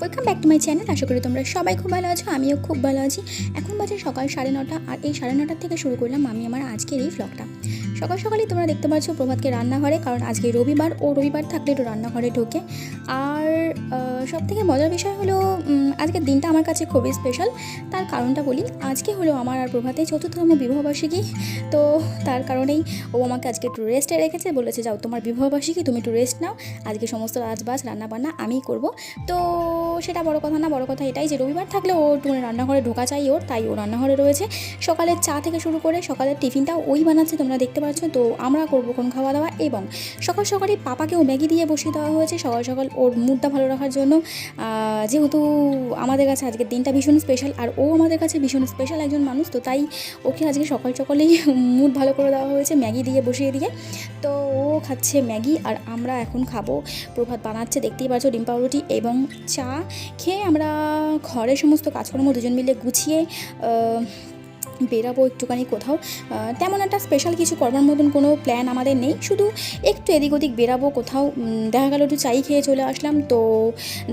Welcome back to my channel. আশা করি তোমরা সবাই খুব ভালো আছো, আমিও খুব ভালো আছি। এখন বাজে সকাল 9:30 আর এই 9:30 থেকে শুরু করলাম আমি আমার আজকের এই ভ্লগটা। সকাল সকালই তোমরা দেখতে পাচ্ছ প্রভাতকে রান্নাঘরে, কারণ আজকে রবিবার, ও রবিবার থাকলে একটু রান্নাঘরে ঢোকে। আর সব থেকে মজার বিষয় হলো আজকের দিনটা আমার কাছে খুবই স্পেশাল। তার কারণটা বলি, আজকে হলো আমার আর প্রভাতে 4তম বিবাহবার্ষিকী। তো তার কারণেই ও আমাকে আজকে একটু রেস্টে রেখেছে, বলেছে যাও তোমার বিবাহবার্ষিকী, তুমি একটু রেস্ট নাও, আজকে সমস্ত রাজবাজ রান্নাবান্না আমিই করব। তো সেটা বড় কথা না, বড় কথা এটাই যে রবিবার থাকলে ও একটু রান্নাঘরে ঢোকা চাই ওর, তাই ও রান্নাঘরে রয়েছে। সকালের চা থেকে শুরু করে সকালের টিফিনটাও ওই বানাচ্ছে, তোমরা দেখতে পাচ্ছ। তো আমরা করবো কোন খাওয়া দাওয়া, এবং সকাল সকালই পাপাকেও ম্যাগি দিয়ে বসিয়ে দেওয়া হয়েছে সকাল সকাল ওর মুডটা ভালো রাখার জন্য। যেহেতু আমাদের কাছে আজকের দিনটা ভীষণ স্পেশাল, আর ও আমাদের কাছে ভীষণ স্পেশাল একজন মানুষ, তো তাই ওকে আজকে সকাল সকালেই মুড ভালো করে দেওয়া হয়েছে ম্যাগি দিয়ে বসিয়ে দিয়ে। তো ও খাচ্ছে ম্যাগি আর আমরা এখন খাবো। প্রভাত বানাচ্ছে, দেখতেই পাচ্ছ, ডিম পাউরুটি এবং চা খেয়ে আমরা ঘরের সমস্ত কাজকর্ম দুজন মিলে গুছিয়ে বেরাবো একটুখানি কোথাও। তেমন একটা স্পেশাল কিছু করবার মতন কোনো প্ল্যান আমাদের নেই, শুধু একটু এদিক ওদিক বেরাবো কোথাও। দেখা গেল একটু চাই খেয়ে চলে আসলাম, তো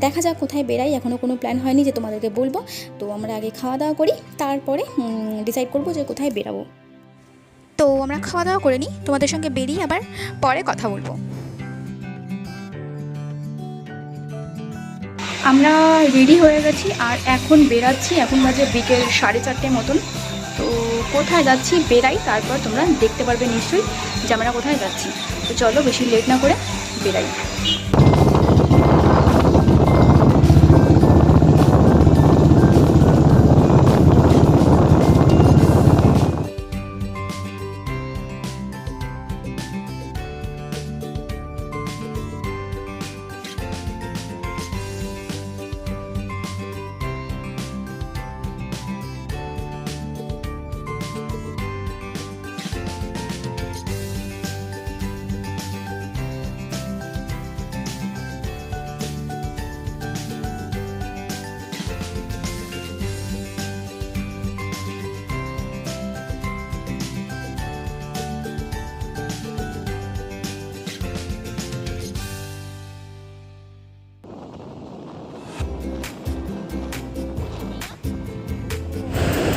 দেখা যাক কোথায় বেরাই, এখনও কোনো প্ল্যান হয়নি যে তোমাদেরকে বলবো। তো আমরা আগে খাওয়া দাওয়া করি, তারপরে ডিসাইড করবো যে কোথায় বেরাবো। তো আমরা খাওয়া দাওয়া করে নিই, তোমাদের সঙ্গে বেরিয়ে আবার পরে কথা বলবো। আমরা রেডি হয়ে গেছি আর এখন বেরাচ্ছি, এখন বাজে বিকেল 4:30 মতন। তো কোথায় যাচ্ছি বেরাই, তারপর তোমরা দেখতে পারবে নিশ্চয়ই যে আমরা কোথায় যাচ্ছি। তো চলো বেশি লেট না করে বেরাই।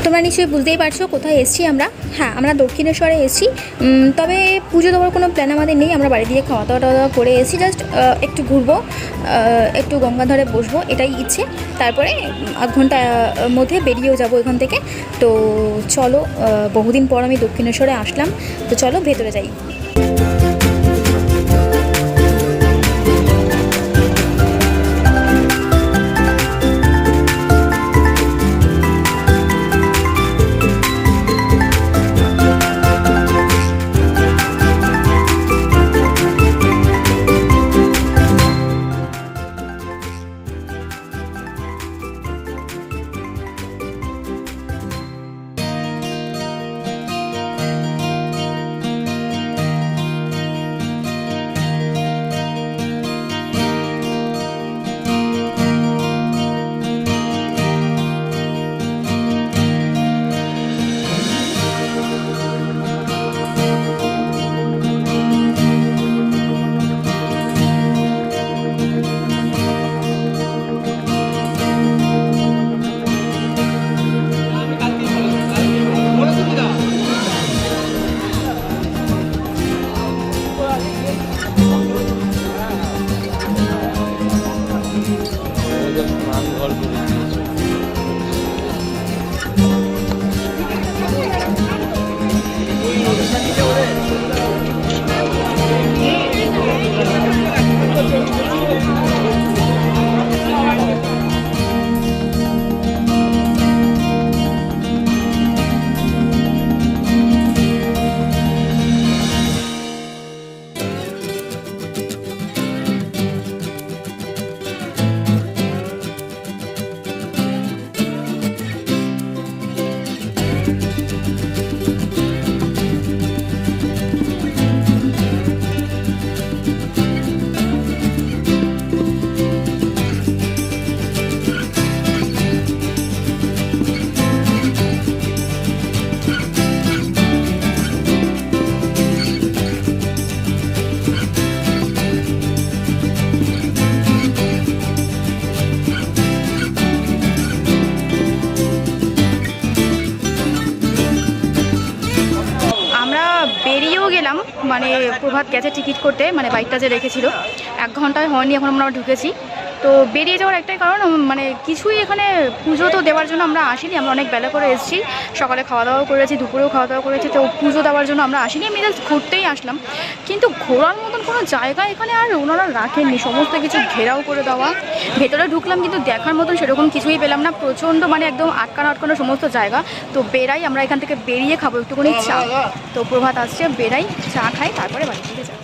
তোমরা নিশ্চয়ই বুঝতেই পারছো কোথায় এসেছি আমরা। হ্যাঁ, আমরা দক্ষিণেশ্বরে এসেছি, তবে পুজো দেওয়ার কোনো প্ল্যান আমাদের নেই। আমরা বাড়ি দিয়ে খাওয়া দাওয়া করে এসেছি, জাস্ট একটু ঘুরবো, একটু গঙ্গাধরে বসবো, এটাই ইচ্ছে। তারপরে আধ ঘন্টার মধ্যে বেরিয়েও যাবো এখান থেকে। তো চলো, বহুদিন পর আমি দক্ষিণেশ্বরে আসলাম, তো চলো ভেতরে যাই। বেরিয়েও গেলাম, মানে প্রভাত গেছে টিকিট করতে, মানে বাইকটা যে রেখেছিল 1 ঘন্টায় হয়নি, এখন আমরা ঢুকেছি। তো বেরিয়ে যাওয়ার একটাই কারণ, মানে কিছুই এখানে পুজো তো দেওয়ার জন্য আমরা আসিনি, আমরা অনেক বেলা করে এসেছি, সকালে খাওয়া দাওয়া করেছি, দুপুরেও খাওয়া দাওয়া করেছি, তো পুজো দেওয়ার জন্য আমরা আসিনি, আমি জাস্ট ঘুরতেই আসলাম। কিন্তু ঘোরার মতন কোনো জায়গা এখানে আর ওনারা রাখেননি, সমস্ত কিছু ঘেরাও করে দেওয়া। ভেতরে ঢুকলাম কিন্তু দেখার মতন সেরকম কিছুই পেলাম না, প্রচণ্ড মানে একদম আটকানো আটকানো সমস্ত জায়গা। তো বেরাই, আমরা এখান থেকে বেরিয়ে খাবো একটুখানি চা। তো প্রভাত আসছে, বেরাই চা খাই, তারপরে বাড়ি থেকে যাই।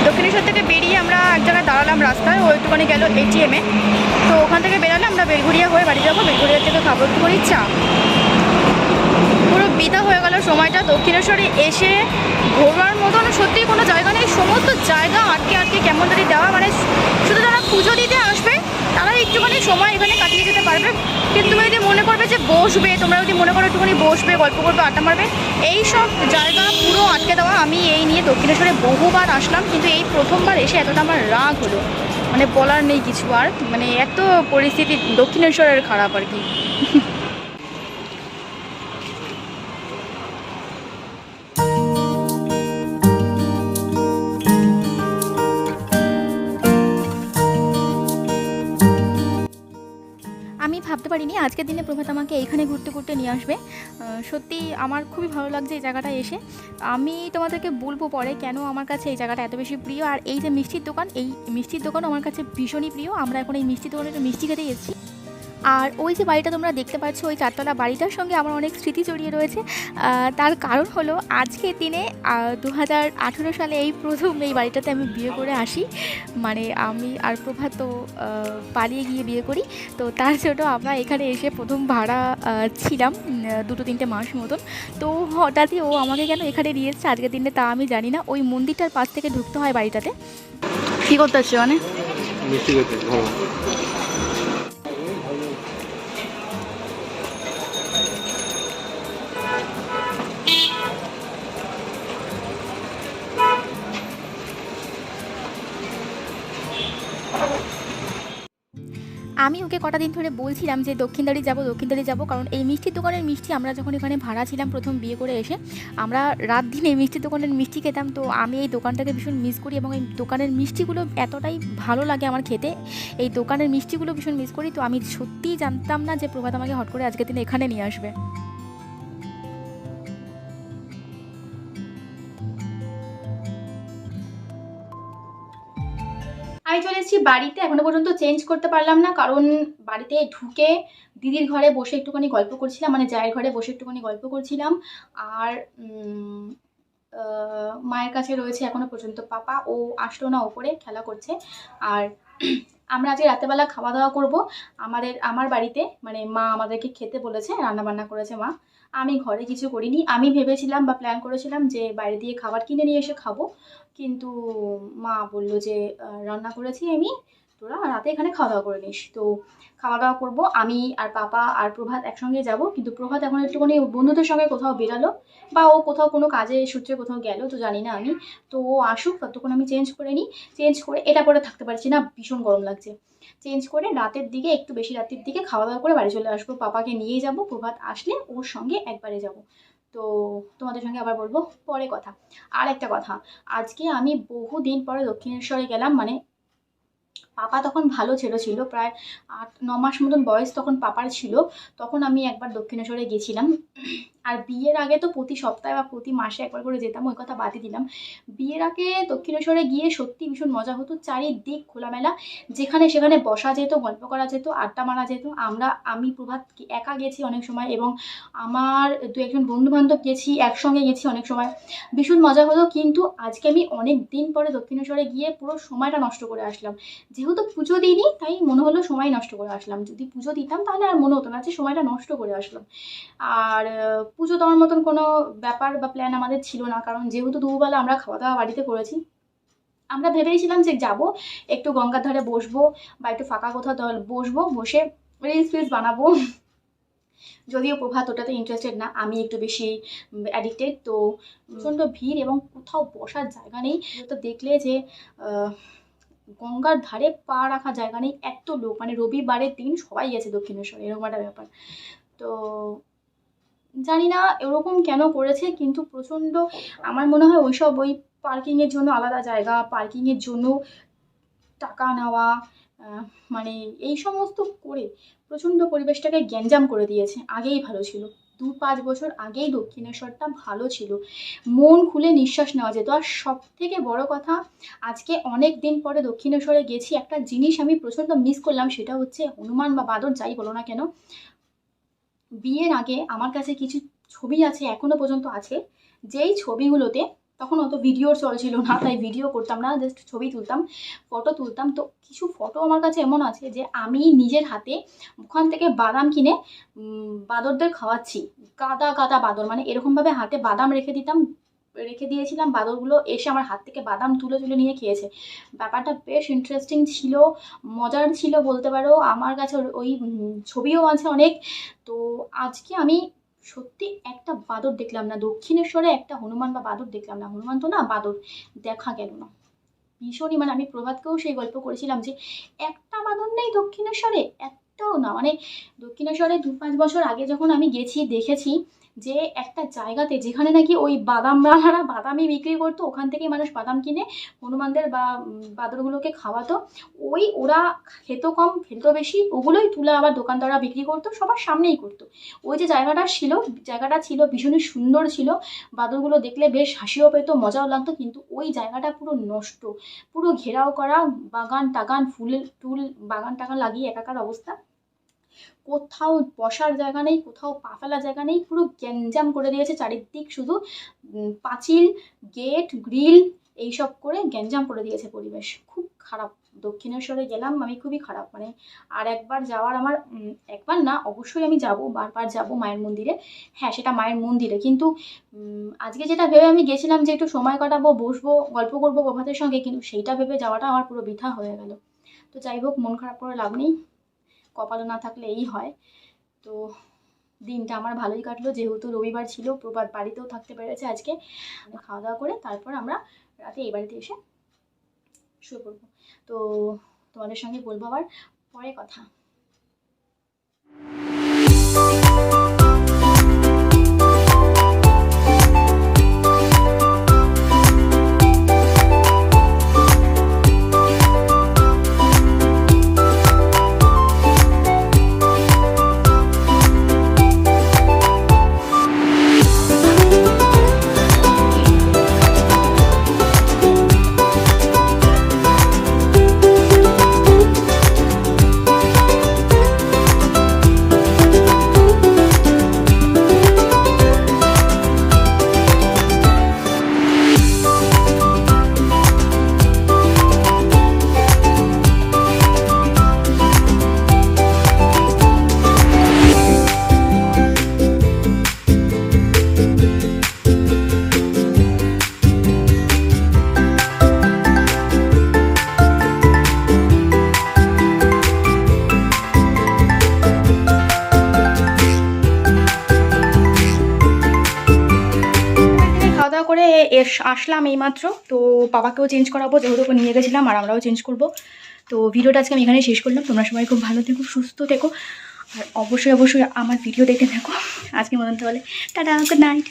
দক্ষিণেশ্বর থেকে বেরিয়ে আমরা এক জায়গায় দাঁড়ালাম রাস্তায়, ও একটুখানি গেল ATM-এ। তো ওখান থেকে বেরালে আমরা বেলঘুরিয়া হয়ে বাড়ি যাবো, বেলঘুরিয়া থেকে খাবো একটুখানি চা। পুরো বিদা হয়ে গেল সময়টা। দক্ষিণেশ্বরে এসে ঘোরার মতন সত্যি কোনো জায়গা নেই, সমস্ত জায়গা আটকে আটকে কেমন যদি দেওয়া, মানে শুধু যারা পুজো দিতে আসবে তারা একটুখানি সময় এখানে কাটিয়ে যেতে পারবে। কিন্তু তুমি যদি মনে করবে যে বসবে, তোমরা যদি মনে করো একটুখানি বসবে, গল্প করবে, আড্ডা মারবে, এই সব জায়গা পুরো আটকে দেওয়া। আমি এই নিয়ে দক্ষিণেশ্বরে বহুবার আসলাম, কিন্তু এই প্রথমবার এসে এতটা আমার রাগ হলো, মানে বলার নেই কিছু আর, মানে এত পরিস্থিতি দক্ষিণেশ্বরের খারাপ আর কি। আমি ভাবতে পারিনি আজকের দিনে প্রভাত আমাকে এইখানে ঘুরতে ঘুরতে নিয়ে আসবে। সত্যি আমার খুবই ভালো লাগছে এই জায়গাটা এসে। আমি তোমাদেরকে বলবো পরে কেন আমার কাছে এই জায়গাটা এত বেশি প্রিয়। আর এই যে মিষ্টির দোকান, এই মিষ্টির দোকানও আমার কাছে ভীষণই প্রিয়। আমরা এখন এই মিষ্টির দোকানে একটু মিষ্টি খেতেই এসেছি। আর ওই যে বাড়িটা তোমরা দেখতে পাচ্ছ, ওই 4তলা বাড়িটার সঙ্গে আমার অনেক স্মৃতি জড়িয়ে রয়েছে। তার কারণ হলো আজকের দিনে 2018 সালে এই প্রথম এই বাড়িটাতে আমি বিয়ে করে আসি। মানে আমি আর প্রভাত তো পালিয়ে গিয়ে বিয়ে করি। তো তার জন্য আমরা এখানে এসে প্রথম ভাড়া ছিলাম 2-3 মাস মতন। তো হঠাৎই ও আমাকে কেন এখানে নিয়ে এসেছে আজকের দিনে তা আমি জানি না। ওই মন্দিরটার পাশ থেকে ঢুকতে হয় বাড়িটাতে। কী করতে হচ্ছে মানে? আমি ওকে কটা দিন ধরে বলছিলাম যে দক্ষিণদারি যাব, কারণ এই মিষ্টির দোকানের মিষ্টি আমরা যখন এখানে ভাড়া ছিলাম প্রথম বিয়ে করে এসে, আমরা রাত দিন এই মিষ্টির দোকানের মিষ্টি খেতাম। তো আমি এই দোকানটাকে ভীষণ মিস করি এবং এই দোকানের মিষ্টিগুলো এতটাই ভালো লাগে আমার খেতে, এই দোকানের মিষ্টিগুলো ভীষণ মিস করি। তো আমি সত্যিই জানতাম না যে প্রভাত আমাকে হট করে আজকের দিনে এখানে নিয়ে আসবে। আমি চলে এসেছি বাড়িতে, এখনো পর্যন্ত চেঞ্জ করতে পারলাম না, কারণ বাড়িতে ঢুকে দিদির ঘরে বসে একটুখানি গল্প করছিলাম, মানে জায়ের ঘরে বসে একটুখানি গল্প করছিলাম। আর মায়ের কাছে রয়েছে এখনো পর্যন্ত পাপা, ও আসলো না, ওপরে খেলা করছে। আর আমরা আজকে রাতেবেলা খাওয়া দাওয়া করবো আমার বাড়িতে, মানে মা আমাদেরকে খেতে বলেছে, রান্না বান্না করেছে মা। আমি ঘরে কিছু করিনি, আমি ভেবেছিলাম বা প্ল্যান করেছিলাম যে বাইরে দিয়ে খাবার কিনে নিয়ে এসে খাবো, কিন্তু মা বললো যে রান্না করেছি আমি, তোরা রাতে এখানে খাওয়া দাওয়া করে নিস। তো খাওয়া দাওয়া করবো, আমি আর পাপা আর প্রভাত একসঙ্গে যাব। কিন্তু প্রভাত এখন একটুখানি বন্ধুদের সঙ্গে কোথাও বেরালো, বা ও কোথাও কোনো কাজে সূত্রে কোথাও গেল, তো জানি না আমি। তো ও আসুক, ততক্ষণ আমি চেঞ্জ করে নিই। চেঞ্জ করে এটা পরে থাকতে পারছি না, ভীষণ গরম লাগছে। চেঞ্জ করে রাতের দিকে, একটু বেশি রাতের দিকে খাওয়া দাওয়া করে বাড়ি চলে আসবো, পাপাকে নিয়েই যাব। প্রভাত আসলে ওর সঙ্গে একবারে যাব। তো তোমাদের সঙ্গে আবার বলবো পরে কথা। আর একটা কথা, আজকে আমি বহুদিন পরে দক্ষিণেশ্বরে গেলাম, মানে পাপা তখন ভালো ছিল, প্রায় 8-9 মাস মতন বয়স তখন পাপার ছিল। তখন আমি একবার দক্ষিণেশ্বরে গেছিলাম। আর বিয়ের আগে তো প্রতি সপ্তাহে বা প্রতি মাসে একবার করে যেতাম, ওই কথা বাদই দিলাম। বিয়ের আগে দক্ষিণেশ্বরে গিয়ে সত্যি ভীষণ মজা হতো, চারিদিক খোলামেলা, যেখানে সেখানে বসা যেত, গল্প করা যেত, আড্ডা মারা যেত। আমি প্রভাত একা গেছি অনেক সময়, এবং আমার দু একজন বন্ধু বান্ধব গেছি, একসঙ্গে গেছি অনেক সময়, ভীষণ মজা হলো। কিন্তু আজকে আমি অনেক দিন পরে দক্ষিণেশ্বরে গিয়ে পুরো সময়টা নষ্ট করে আসলাম। যেহেতু পুজো দিইনি তাই মনে হলো সময় নষ্ট করে আসলাম, যদি পুজো দিতাম তাহলে আর মনে হতো না যে সময়টা নষ্ট করে আসলাম। আর পুজো দেওয়ার মতন কোনো ব্যাপার বা প্ল্যান আমাদের ছিল না, কারণ যেহেতু দুবেলা আমরা খাওয়া দাওয়া বাড়িতে করেছি। আমরা ভেবেছিলাম যে যাব, একটু গঙ্গার ধারে বসবো বা একটু ফাঁকা কোথাও বসবো, বসে রিলস ফিলস বানাবো। যদিও প্রভাত ওটাতে ইন্টারেস্টেড না, আমি একটু বেশি অ্যাডিক্টেড। তো প্রচণ্ড ভিড় এবং কোথাও বসার জায়গা নেই। তো দেখলে যে গঙ্গার ধারে পা রাখার জায়গা নেই, এত লোক, মানে রবিবারের দিন সবাই গেছে দক্ষিণেশ্বরে, এরকম একটা ব্যাপার। তো জানি না এরকম কেন করেছে, কিন্তু প্রচণ্ড আমার মনে হয় ওই পার্কিংয়ের জন্য আলাদা জায়গা, পার্কিংয়ের জন্য টাকা নেওয়া, মানে এই সমস্ত করে প্রচণ্ড পরিবেশটাকে গ্যাঞ্জাম করে দিয়েছে। আগেই ভালো ছিল, 2-5 বছর আগেই দক্ষিণেশ্বরটা ভালো ছিল, মন খুলে নিঃশ্বাস নেওয়া যেত। আর সব থেকে বড় কথা, আজকে অনেক দিন পরে দক্ষিণেশ্বরে গেছি, একটা জিনিস আমি প্রচণ্ড মিস করলাম, সেটা হচ্ছে হনুমান বা বাদর যাই বলো না কেন। বিয়ের আগে আমার কাছে কিছু ছবি আছে, এখনো পর্যন্ত আছে, যেই ছবিগুলোতে তখন অত ভিডিওর চল ছিল না, তাই ভিডিও করতাম না, জাস্ট ছবি তুলতাম, ফটো তুলতাম। তো কিছু ফটো আমার কাছে এমন আছে যে আমি নিজের হাতে ওখান থেকে বাদাম কিনে বাঁদরদের খাওয়াচ্ছি, গাদা গাদা বাঁদর, মানে এরকমভাবে হাতে বাদাম রেখে দিয়েছিলাম, বাঁদরগুলো এসে আমার হাত থেকে বাদাম তুলে তুলে নিয়ে খেয়েছে। ব্যাপারটা বেশ ইন্টারেস্টিং ছিল, মজার ছিল বলতে পারো। আমার কাছে ওই ছবিও আছে অনেক। তো আজকে আমি সত্যি একটা বাদর দেখলাম না দক্ষিণেশ্বরে, একটা হনুমান বা বাদর দেখলাম না, হনুমান তো না, বাদর দেখা গেল না। ভীষণই, মানে আমি প্রভাতকেও সেই গল্প করেছিলাম যে একটা বাদর নেই দক্ষিণেশ্বরে, একটাও না। মানে দক্ষিণেশ্বরে 2-5 বছর আগে যখন আমি গেছি, দেখেছি যে একটা জায়গাতে যেখানে নাকি ওই বাদামওয়ালারা বাদামই বিক্রি করতো, ওখান থেকেই মানুষ বাদাম কিনে হনুমানদের বা বাদরগুলোকে খাওয়াতো। ওরা খেতো কম, ফেলতো বেশি, ওগুলোই তুলে আবার দোকানদাররা বিক্রি করতো, সবার সামনেই করতো। ওই যে জায়গাটা ছিল ভীষণই সুন্দর ছিল, বাদরগুলো দেখলে বেশ হাসিও পেতো, মজাও লাগতো। কিন্তু ওই জায়গাটা পুরো নষ্ট, পুরো ঘেরাও করা, বাগান টাগান, ফুল বাগান টাগান লাগিয়ে একাকার অবস্থা, কোথাও বসার জায়গা নেই, কোথাও পা ফেলার জায়গা নেই, পুরো গ্যাঞ্জাম করে দিয়েছে চারিদিক, শুধু পাঁচিল, গেট, গ্রিল এইসব করে গ্যাঞ্জাম করে দিয়েছে পরিবেশ। খুব খারাপ। দক্ষিণেশ্বরে গেলাম আমি, খুবই খারাপ। মানে আর একবার যাওয়ার আমার, একবার না, অবশ্যই আমি যাব, বারবার যাব মায়ের মন্দিরে। হ্যাঁ, সেটা মায়ের মন্দিরে, কিন্তু আজকে যেটা ভেবে আমি গেছিলাম যে একটু সময় কাটাবো, বসবো, গল্প করবো প্রভাতের সঙ্গে, কিন্তু সেইটা ভেবে যাওয়াটা আমার পুরো বৃথা হয়ে গেল। তো যাই হোক, মন খারাপ করে লাভ নেই, কপালে না থাকলে এই হয়। তো দিনটা আমার ভালোই কাটলো, যেহেতু রবিবার ছিল, প্রভাত বাড়িতেও থাকতে পেরেছে আজকে। খাওয়া দাওয়া করে তারপর আমরা রাতে এই বাড়িতে এসে শুয়ে পড়বো। তো তোমাদের সঙ্গে বলবো আবার পরে কথা। করে আসলাম এইমাত্র। তো বাবাকেও চেঞ্জ করাবো, যেহেতু ওকে নিয়ে গেছিলাম, আর আমরাও চেঞ্জ করব। তো ভিডিওটা আজকে আমি এখানে শেষ করলাম। তোমরা সবাই খুব ভালো থেকো, সুস্থ থেকো, আর অবশ্যই আমার ভিডিও দেখতে থাকো। আজকের মতন তাহলে টাটা, গুড নাইট।